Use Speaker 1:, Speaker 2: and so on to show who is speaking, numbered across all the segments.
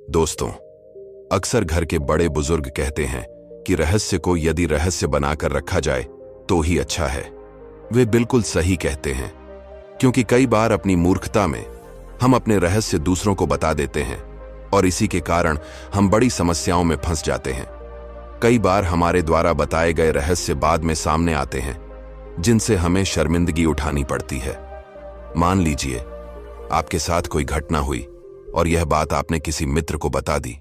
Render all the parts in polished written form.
Speaker 1: दोस्तों, अक्सर घर के बड़े बुजुर्ग कहते हैं कि रहस्य को यदि रहस्य बनाकर रखा जाए तो ही अच्छा है। वे बिल्कुल सही कहते हैं, क्योंकि कई बार अपनी मूर्खता में हम अपने रहस्य दूसरों को बता देते हैं और इसी के कारण हम बड़ी समस्याओं में फंस जाते हैं। कई बार हमारे द्वारा बताए गए रहस्य बाद में सामने आते हैं, जिनसे हमें शर्मिंदगी उठानी पड़ती है। मान लीजिए आपके साथ कोई घटना हुई और यह बात आपने किसी मित्र को बता दी।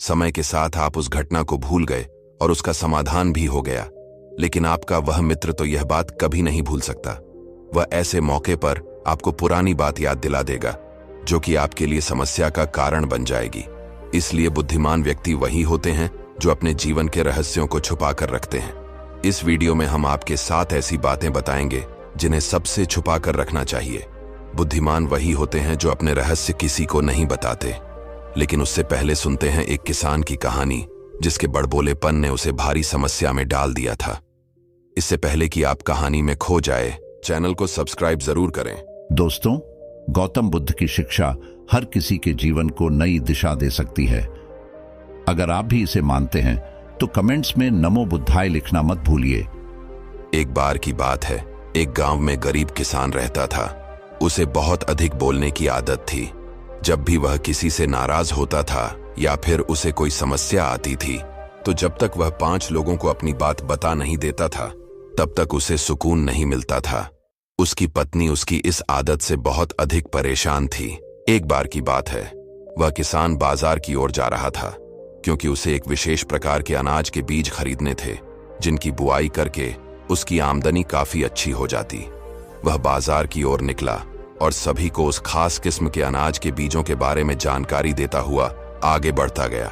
Speaker 1: समय के साथ आप उस घटना को भूल गए और उसका समाधान भी हो गया, लेकिन आपका वह मित्र तो यह बात कभी नहीं भूल सकता। वह ऐसे मौके पर आपको पुरानी बात याद दिला देगा, जो कि आपके लिए समस्या का कारण बन जाएगी। इसलिए बुद्धिमान व्यक्ति वही होते हैं जो अपने जीवन के रहस्यों को छुपा कर रखते हैं। इस वीडियो में हम आपके साथ ऐसी बातें बताएंगे जिन्हें सबसे छुपा कर रखना चाहिए। बुद्धिमान वही होते हैं जो अपने रहस्य किसी को नहीं बताते। लेकिन उससे पहले सुनते हैं एक किसान की कहानी, जिसके बड़बोलेपन ने उसे भारी समस्या में डाल दिया था। इससे पहले कि आप कहानी में खो जाए, चैनल को सब्सक्राइब जरूर करें।
Speaker 2: दोस्तों, गौतम बुद्ध की शिक्षा हर किसी के जीवन को नई दिशा दे सकती है। अगर आप भी इसे मानते हैं तो कमेंट्स में नमो बुद्धाय लिखना मत भूलिए।
Speaker 1: एक बार की बात है, एक गांव में गरीब किसान रहता था। उसे बहुत अधिक बोलने की आदत थी। जब भी वह किसी से नाराज होता था या फिर उसे कोई समस्या आती थी, तो जब तक वह 5 लोगों को अपनी बात बता नहीं देता था, तब तक उसे सुकून नहीं मिलता था। उसकी पत्नी उसकी इस आदत से बहुत अधिक परेशान थी। एक बार की बात है, वह किसान बाजार की ओर जा रहा था, क्योंकि उसे एक विशेष प्रकार के अनाज के बीज खरीदने थे, जिनकी बुआई करके उसकी आमदनी काफी अच्छी हो जाती। वह बाजार की ओर निकला और सभी को उस खास किस्म के अनाज के बीजों के बारे में जानकारी देता हुआ आगे बढ़ता गया।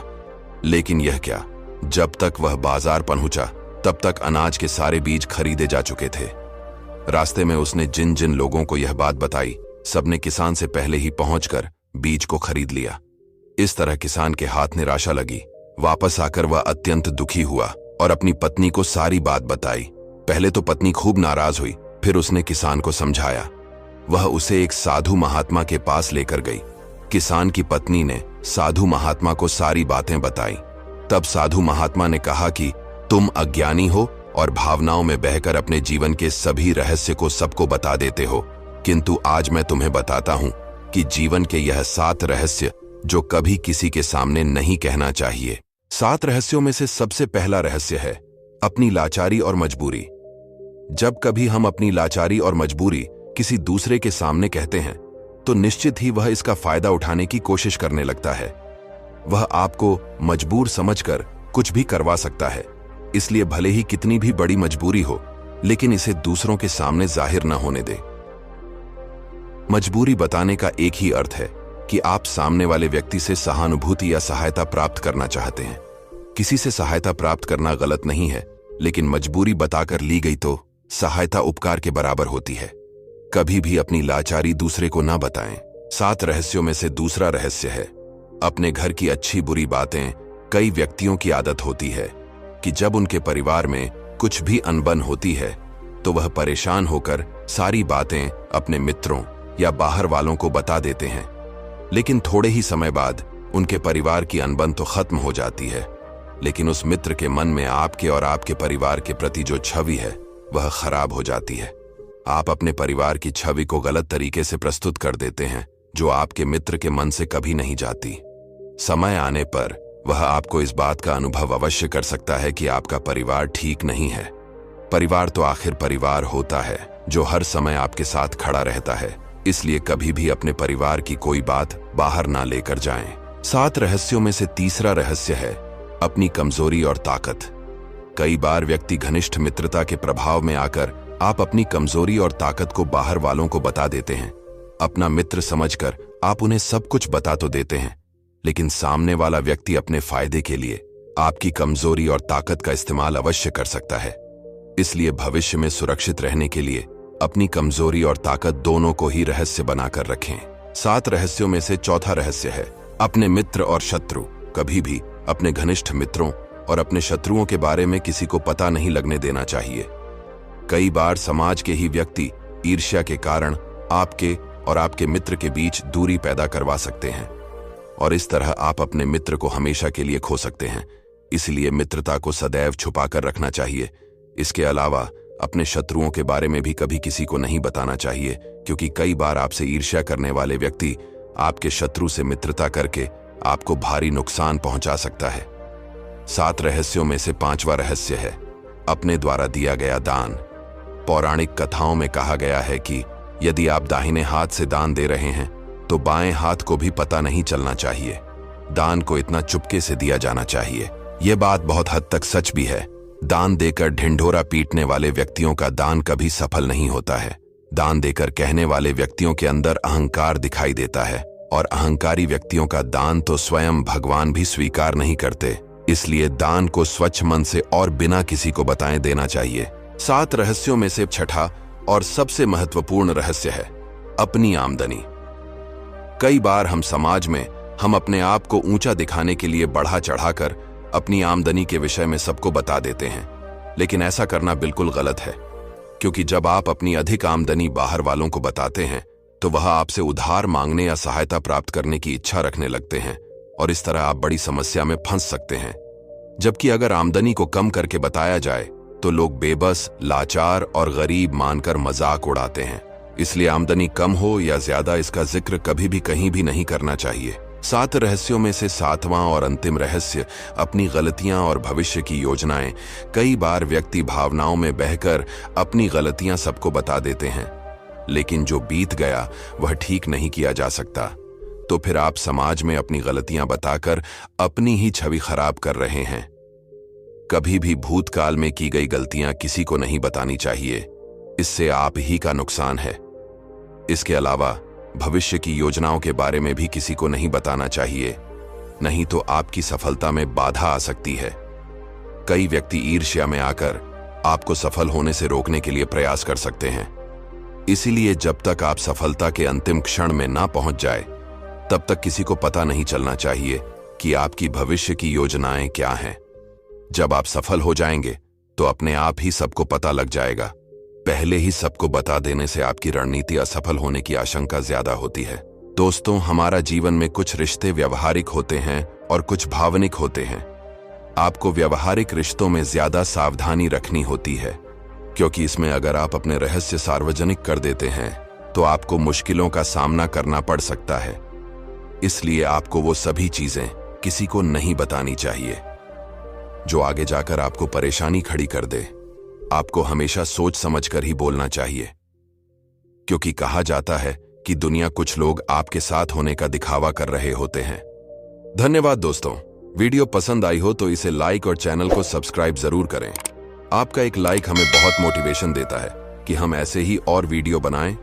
Speaker 1: लेकिन यह क्या, जब तक वह बाजार पहुंचा तब तक अनाज के सारे बीज खरीदे जा चुके थे। रास्ते में उसने जिन जिन लोगों को यह बात बताई, सबने किसान से पहले ही पहुंचकर बीज को खरीद लिया। इस तरह किसान के हाथ निराशा लगी। वापस आकर वह अत्यंत दुखी हुआ और अपनी पत्नी को सारी बात बताई। पहले तो पत्नी खूब नाराज हुई, फिर उसने किसान को समझाया। वह उसे एक साधु महात्मा के पास लेकर गई। किसान की पत्नी ने साधु महात्मा को सारी बातें बताई। तब साधु महात्मा ने कहा कि तुम अज्ञानी हो और भावनाओं में बहकर अपने जीवन के सभी रहस्य को सबको बता देते हो, किंतु आज मैं तुम्हें बताता हूं कि जीवन के यह 7 रहस्य जो कभी किसी के सामने नहीं कहना चाहिए। 7 रहस्यों में से सबसे पहला रहस्य है अपनी लाचारी और मजबूरी। जब कभी हम अपनी लाचारी और मजबूरी किसी दूसरे के सामने कहते हैं, तो निश्चित ही वह इसका फायदा उठाने की कोशिश करने लगता है। वह आपको मजबूर समझकर कुछ भी करवा सकता है। इसलिए भले ही कितनी भी बड़ी मजबूरी हो, लेकिन इसे दूसरों के सामने जाहिर न होने दे। मजबूरी बताने का एक ही अर्थ है कि आप सामने वाले व्यक्ति से सहानुभूति या सहायता प्राप्त करना चाहते हैं। किसी से सहायता प्राप्त करना गलत नहीं है, लेकिन मजबूरी बताकर ली गई तो सहायता उपकार के बराबर होती है। कभी भी अपनी लाचारी दूसरे को ना बताएं। 7 रहस्यों में से दूसरा रहस्य है अपने घर की अच्छी बुरी बातें। कई व्यक्तियों की आदत होती है कि जब उनके परिवार में कुछ भी अनबन होती है, तो वह परेशान होकर सारी बातें अपने मित्रों या बाहर वालों को बता देते हैं। लेकिन थोड़े ही समय बाद उनके परिवार की अनबन तो खत्म हो जाती है, लेकिन उस मित्र के मन में आपके और आपके परिवार के प्रति जो छवि है वह खराब हो जाती है। आप अपने परिवार की छवि को गलत तरीके से प्रस्तुत कर देते हैं, जो आपके मित्र के मन से कभी नहीं जाती। समय आने पर वह आपको इस बात का अनुभव अवश्य कर सकता है कि आपका परिवार ठीक नहीं है। परिवार तो आखिर परिवार होता है, जो हर समय आपके साथ खड़ा रहता है। इसलिए कभी भी अपने परिवार की कोई बात बाहर ना लेकर जाएं। 7 रहस्यों में से तीसरा रहस्य है अपनी कमजोरी और ताकत। कई बार व्यक्ति घनिष्ठ मित्रता के प्रभाव में आकर आप अपनी कमजोरी और ताकत को बाहर वालों को बता देते हैं। अपना मित्र समझकर आप उन्हें सब कुछ बता तो देते हैं, लेकिन सामने वाला व्यक्ति अपने फायदे के लिए आपकी कमजोरी और ताकत का इस्तेमाल अवश्य कर सकता है। इसलिए भविष्य में सुरक्षित रहने के लिए अपनी कमजोरी और ताकत दोनों को ही रहस्य बनाकर रखें। 7 रहस्यों में से चौथा रहस्य है अपने मित्र और शत्रु। कभी भी अपने घनिष्ठ मित्रों और अपने शत्रुओं के बारे में किसी को पता नहीं लगने देना चाहिए। कई बार समाज के ही व्यक्ति ईर्ष्या के कारण आपके और आपके मित्र के बीच दूरी पैदा करवा सकते हैं और इस तरह आप अपने मित्र को हमेशा के लिए खो सकते हैं। इसलिए मित्रता को सदैव छुपा कर रखना चाहिए। इसके अलावा अपने शत्रुओं के बारे में भी कभी किसी को नहीं बताना चाहिए, क्योंकि कई बार आपसे ईर्ष्या करने वाले व्यक्ति आपके शत्रु से मित्रता करके आपको भारी नुकसान पहुंचा सकता है। 7 रहस्यों में से 5वां रहस्य है अपने द्वारा दिया गया दान। पौराणिक कथाओं में कहा गया है कि यदि आप दाहिने हाथ से दान दे रहे हैं तो बाएं हाथ को भी पता नहीं चलना चाहिए। दान को इतना चुपके से दिया जाना चाहिए। यह बात बहुत हद तक सच भी है। दान देकर ढिंढोरा पीटने वाले व्यक्तियों का दान कभी सफल नहीं होता है। दान देकर कहने वाले व्यक्तियों के अंदर अहंकार दिखाई देता है, और अहंकारी व्यक्तियों का दान तो स्वयं भगवान भी स्वीकार नहीं करते। इसलिए दान को स्वच्छ मन से और बिना किसी को बताए देना चाहिए। 7 रहस्यों में से 6ठा और सबसे महत्वपूर्ण रहस्य है अपनी आमदनी। कई बार हम समाज में अपने आप को ऊंचा दिखाने के लिए बढ़ा चढ़ाकर अपनी आमदनी के विषय में सबको बता देते हैं, लेकिन ऐसा करना बिल्कुल गलत है। क्योंकि जब आप अपनी अधिक आमदनी बाहर वालों को बताते हैं तो वह आपसे उधार मांगने या सहायता प्राप्त करने की इच्छा रखने लगते हैं, और इस तरह आप बड़ी समस्या में फंस सकते हैं। जबकि अगर आमदनी को कम करके बताया जाए तो लोग बेबस, लाचार और गरीब मानकर मजाक उड़ाते हैं। इसलिए आमदनी कम हो या ज्यादा, इसका जिक्र कभी भी कहीं भी नहीं करना चाहिए। 7 रहस्यों में से 7वां और अंतिम रहस्य अपनी गलतियां और भविष्य की योजनाएं। कई बार व्यक्ति भावनाओं में बहकर अपनी गलतियां सबको बता देते हैं, लेकिन जो बीत गया वह ठीक नहीं किया जा सकता। तो फिर आप समाज में अपनी गलतियां बताकर अपनी ही छवि खराब कर रहे हैं। कभी भी भूतकाल में की गई गलतियां किसी को नहीं बतानी चाहिए, इससे आप ही का नुकसान है। इसके अलावा भविष्य की योजनाओं के बारे में भी किसी को नहीं बताना चाहिए, नहीं तो आपकी सफलता में बाधा आ सकती है। कई व्यक्ति ईर्ष्या में आकर आपको सफल होने से रोकने के लिए प्रयास कर सकते हैं। इसीलिए जब तक आप सफलता के अंतिम क्षण में ना पहुंच जाए, तब तक किसी को पता नहीं चलना चाहिए कि आपकी भविष्य की योजनाएं क्या हैं। जब आप सफल हो जाएंगे तो अपने आप ही सबको पता लग जाएगा। पहले ही सबको बता देने से आपकी रणनीति असफल होने की आशंका ज्यादा होती है। दोस्तों, हमारा जीवन में कुछ रिश्ते व्यवहारिक होते हैं और कुछ भावनिक होते हैं। आपको व्यवहारिक रिश्तों में ज्यादा सावधानी रखनी होती है, क्योंकि इसमें अगर आप अपने रहस्य सार्वजनिक कर देते हैं तो आपको मुश्किलों का सामना करना पड़ सकता है। इसलिए आपको वो सभी चीजें किसी को नहीं बतानी चाहिए जो आगे जाकर आपको परेशानी खड़ी कर दे। आपको हमेशा सोच समझकर ही बोलना चाहिए, क्योंकि कहा जाता है कि दुनिया कुछ लोग आपके साथ होने का दिखावा कर रहे होते हैं। धन्यवाद दोस्तों, वीडियो पसंद आई हो तो इसे लाइक और चैनल को सब्सक्राइब जरूर करें। आपका एक लाइक हमें बहुत मोटिवेशन देता है कि हम ऐसे ही और वीडियो बनाएं।